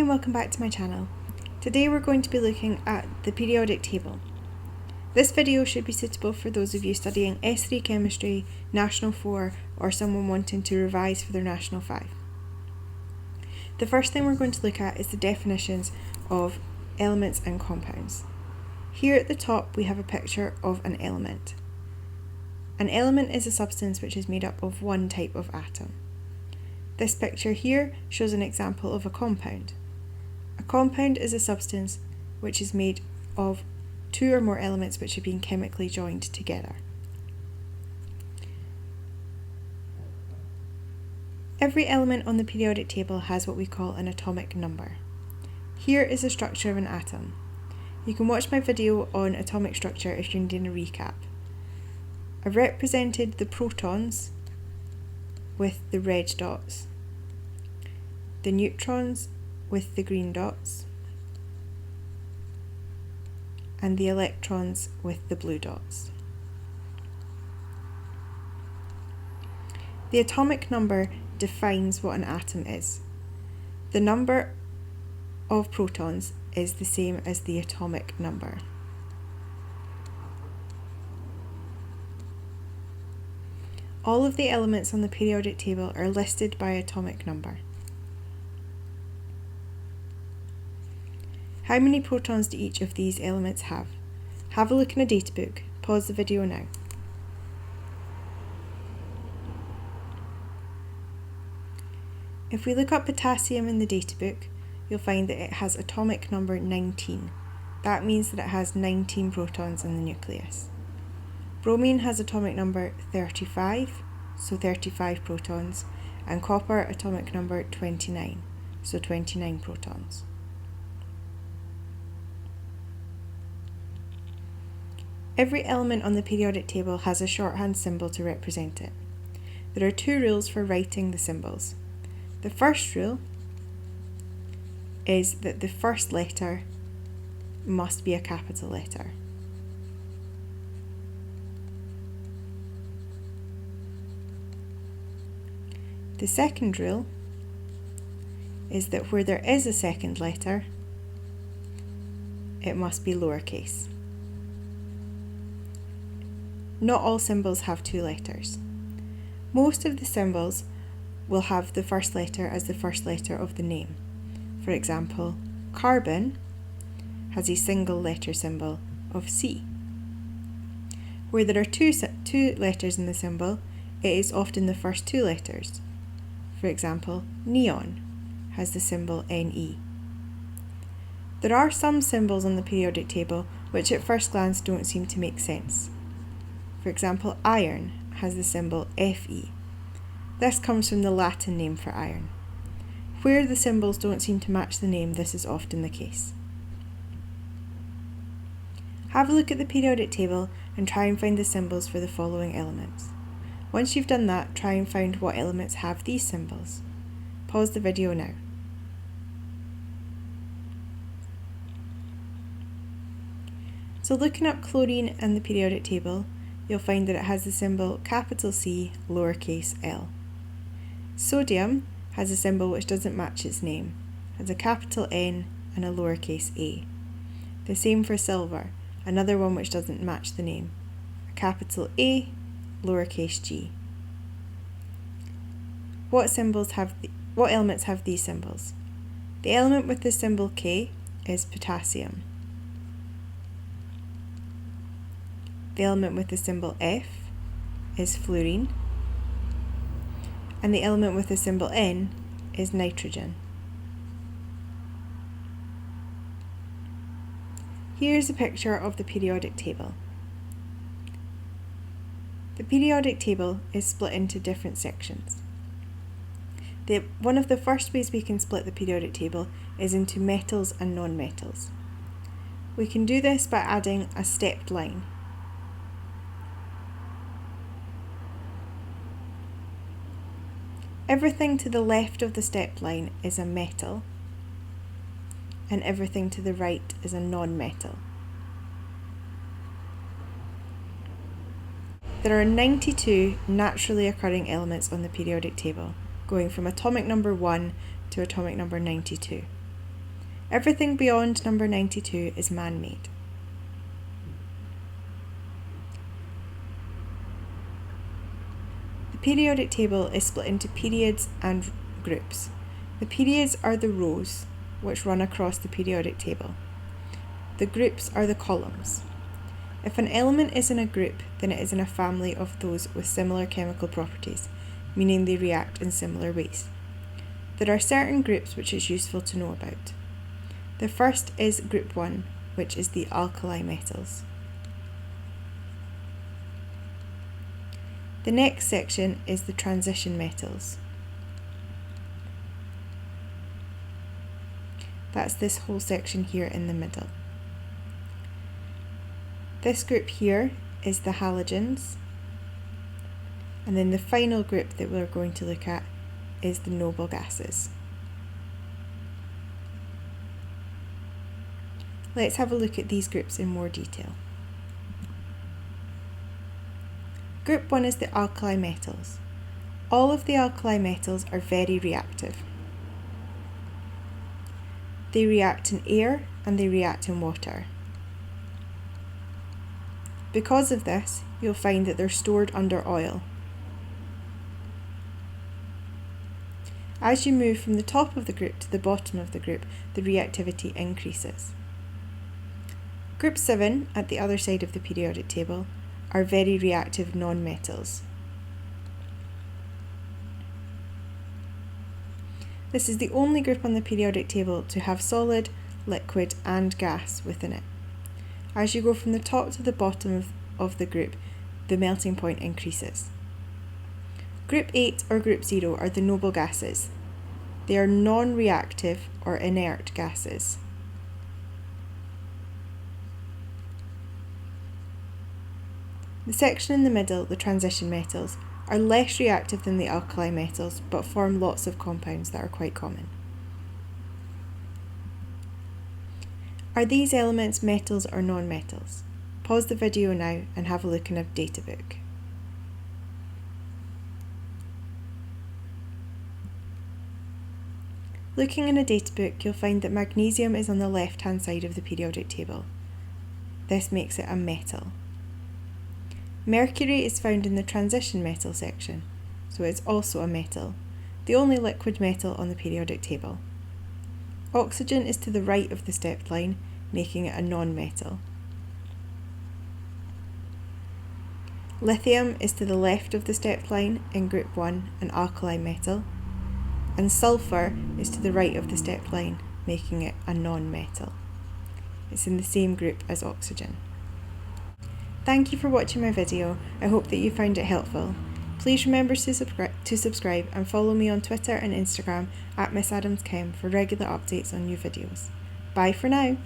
and welcome back to my channel. Today we're going to be looking at the periodic table. This video should be suitable for those of you studying S3 Chemistry, National 4 or someone wanting to revise for their National 5. The first thing we're going to look at is the definitions of elements and compounds. Here at the top we have a picture of an element. An element is a substance which is made up of one type of atom. This picture here shows an example of a compound. A compound is a substance which is made of two or more elements which have been chemically joined together. Every element on the periodic table has what we call an atomic number. Here is the structure of an atom. You can watch my video on atomic structure if you're needing a recap. I've represented the protons with the red dots, the neutrons with the green dots, and the electrons with the blue dots. The atomic number defines what an atom is. The number of protons is the same as the atomic number. All of the elements on the periodic table are listed by atomic number. How many protons do each of these elements have? Have a look in a data book. Pause the video now. If we look up potassium in the data book, you'll find that it has atomic number 19. That means that it has 19 protons in the nucleus. Bromine has atomic number 35, so 35 protons, and copper atomic number 29, so 29 protons. Every element on the periodic table has a shorthand symbol to represent it. There are two rules for writing the symbols. The first rule is that the first letter must be a capital letter. The second rule is that where there is a second letter, it must be lowercase. Not all symbols have two letters. Most of the symbols will have the first letter as the first letter of the name. For example, carbon has a single letter symbol of C. Where there are two letters in the symbol, it is often the first two letters. For example, neon has the symbol Ne. There are some symbols on the periodic table which at first glance don't seem to make sense. For example, iron has the symbol Fe. This comes from the Latin name for iron. Where the symbols don't seem to match the name, this is often the case. Have a look at the periodic table and try and find the symbols for the following elements. Once you've done that, try and find what elements have these symbols. Pause the video now. So looking up chlorine in the periodic table, you'll find that it has the symbol capital C, lowercase l. Sodium has a symbol which doesn't match its name. It has a capital N and a lowercase a. The same for silver, another one which doesn't match the name. A capital A, lowercase g. What elements have these symbols? The element with the symbol K is potassium. The element with the symbol F is fluorine. And the element with the symbol N is nitrogen. Here's a picture of the periodic table. The periodic table is split into different sections. One of the first ways we can split the periodic table is into metals and nonmetals. We can do this by adding a stepped line. Everything to the left of the stepped line is a metal, and everything to the right is a non-metal. There are 92 naturally occurring elements on the periodic table, going from atomic number 1 to atomic number 92. Everything beyond number 92 is man-made. The periodic table is split into periods and groups. The periods are the rows which run across the periodic table. The groups are the columns. If an element is in a group, then it is in a family of those with similar chemical properties, meaning they react in similar ways. There are certain groups which it's useful to know about. The first is group 1, which is the alkali metals. The next section is the transition metals. That's this whole section here in the middle. This group here is the halogens, and then the final group that we're going to look at is the noble gases. Let's have a look at these groups in more detail. Group 1 is the alkali metals. All of the alkali metals are very reactive. They react in air and they react in water. Because of this, you'll find that they're stored under oil. As you move from the top of the group to the bottom of the group, the reactivity increases. Group 7, at the other side of the periodic table, are very reactive nonmetals. This is the only group on the periodic table to have solid, liquid and gas within it. As you go from the top to the bottom of the group, the melting point increases. Group 8 or Group 0 are the noble gases. They are non-reactive or inert gases. The section in the middle, the transition metals, are less reactive than the alkali metals but form lots of compounds that are quite common. Are these elements metals or non-metals? Pause the video now and have a look in a data book. Looking in a data book, you'll find that magnesium is on the left-hand side of the periodic table. This makes it a metal. Mercury is found in the transition metal section, so it's also a metal, the only liquid metal on the periodic table. Oxygen is to the right of the stepped line, making it a non-metal. Lithium is to the left of the stepped line in group 1, an alkali metal, and sulfur is to the right of the stepped line, making it a non-metal. It's in the same group as oxygen. Thank you for watching my video. I hope that you found it helpful. Please remember to subscribe and follow me on Twitter and Instagram @MissAdamsChem for regular updates on new videos. Bye for now.